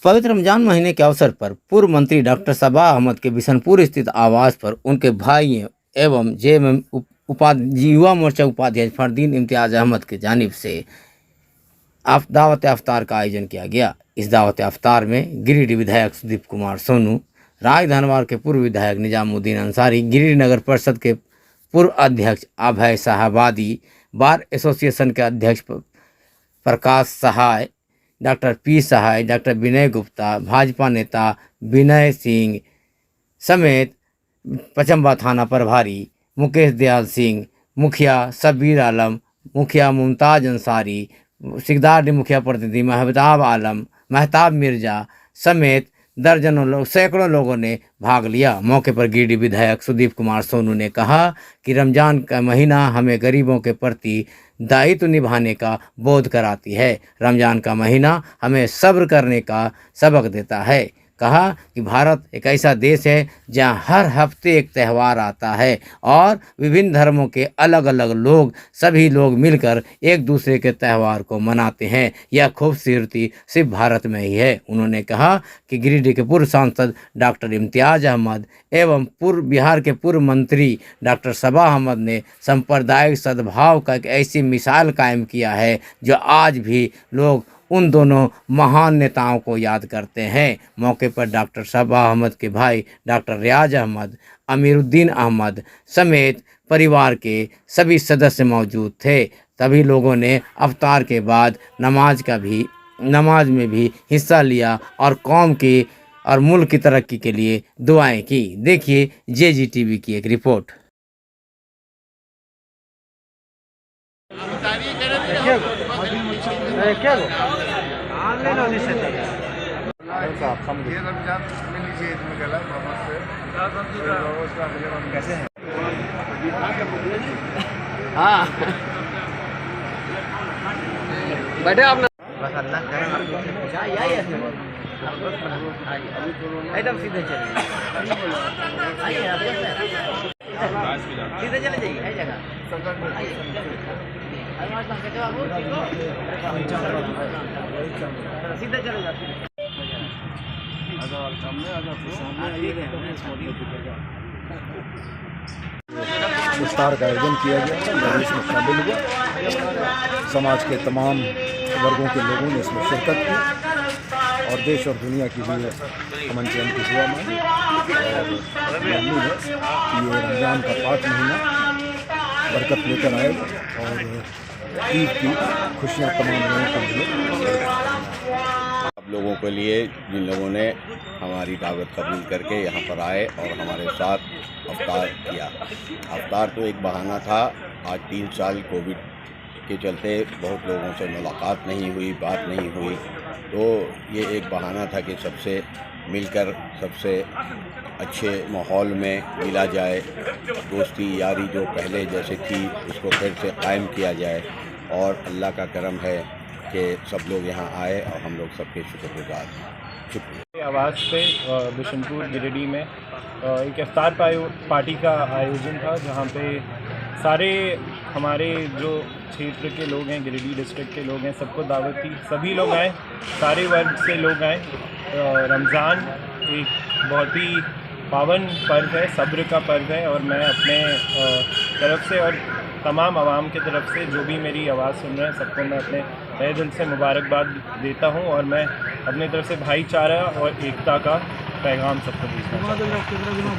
पवित्र रमजान महीने के अवसर पर पूर्व मंत्री डॉक्टर सबा अहमद के बिशनपुर स्थित आवास पर उनके भाई एवं जेएमएम युवा मोर्चा उपाध्यक्ष फरदीन इम्तियाज अहमद की जानिब से दावत अफ्तार का आयोजन किया गया। इस दावत अफ्तार में गिरिडीह विधायक सुदीप कुमार सोनू, राजधनवार के पूर्व विधायक निजामुद्दीन अंसारी, गिरिडीह नगर परिषद के पूर्व अध्यक्ष अभय साहबादी, बार एसोसिएशन के अध्यक्ष प्रकाश सहाय, डॉक्टर पी सहाय, डॉक्टर विनय गुप्ता, भाजपा नेता विनय सिंह समेत पचम्बा थाना प्रभारी मुकेश दयाल सिंह, मुखिया शब्बीर आलम, मुखिया मुमताज अंसारी, सिकदार मुखिया प्रतिनिधि महताब मिर्जा समेत दर्जनों लोग, सैकड़ों लोगों ने भाग लिया। मौके पर गिरिडीह विधायक सुदीप कुमार सोनू ने कहा कि रमजान का महीना हमें गरीबों के प्रति दायित्व निभाने का बोध कराती है। रमजान का महीना हमें सब्र करने का सबक देता है। कहा कि भारत एक ऐसा देश है जहां हर हफ्ते एक त्यौहार आता है और विभिन्न धर्मों के अलग अलग लोग, सभी लोग मिलकर एक दूसरे के त्यौहार को मनाते हैं। यह खूबसूरती सिर्फ भारत में ही है। उन्होंने कहा कि गिरिडीह के पूर्व सांसद डॉक्टर इम्तियाज अहमद एवं बिहार के पूर्व मंत्री डॉक्टर सबा अहमद ने सांप्रदायिक सद्भाव का एक ऐसी मिसाल कायम किया है जो आज भी लोग उन दोनों महान नेताओं को याद करते हैं। मौके पर डॉक्टर सबा अहमद के भाई डॉक्टर रियाज अहमद, अमीरुद्दीन अहमद समेत परिवार के सभी सदस्य मौजूद थे। सभी लोगों ने अफ्तार के बाद नमाज में भी हिस्सा लिया और कौम की और मुल्क की तरक्की के लिए दुआएं की। देखिए JGTV की एक रिपोर्ट। ये रमजान में लीजिए इसमें गला मोहम्मद से कैसे हैं? हाँ बैठे आप ना, बस अल्लाह करे एकदम सीधे चलिए, सीधे चले जाइए जगह सीधे चले जाते हैं। इफ्तार का आयोजन किया गया, इसमें शामिल हुआ। समाज के तमाम वर्गों के लोगों ने इसमें शिरकत की और देश और दुनिया की भी अमन चैन की दुआ मांगी और उम्मीद है कि ये रमज़ान का पाक महीना बरकत लेकर आएगा और ईद की खुशियाँ तमाम लोगों को मिले। आप लोगों के लिए जिन लोगों ने हमारी दावत कबूल करके यहाँ पर आए और हमारे साथ अफ्तार किया। अफ्तार तो एक बहाना था। आज 3 साल कोविड के चलते बहुत लोगों से मुलाकात नहीं हुई, बात नहीं हुई, तो ये एक बहाना था कि सबसे मिलकर सबसे अच्छे माहौल में मिला जाए, दोस्ती यारी जो पहले जैसे थी उसको फिर से कायम किया जाए। और अल्लाह का करम है कि सब लोग यहाँ आए और हम लोग सबके शुक्रगुजार हैं। शुक्रिया। आवाज़ पे बिशनपुर गिरिडीह में एक इफ्तार पार्टी का आयोजन था जहाँ पे सारे हमारे जो क्षेत्र के लोग हैं, गिरिडीह डिस्ट्रिक्ट के लोग हैं, सबको दावत थी। सभी लोग आए, सारे वर्ग से लोग आए। रमज़ान एक बहुत ही पावन पर्व है, सब्र का पर्व है और मैं अपने तरफ से और तमाम आवाम की तरफ से जो भी मेरी आवाज़ सुन रहे हैं सबको मैं अपने तहे दिल से मुबारकबाद देता हूं और मैं अपनी तरफ से भाईचारा और एकता का पैगाम सबको देता हूँ।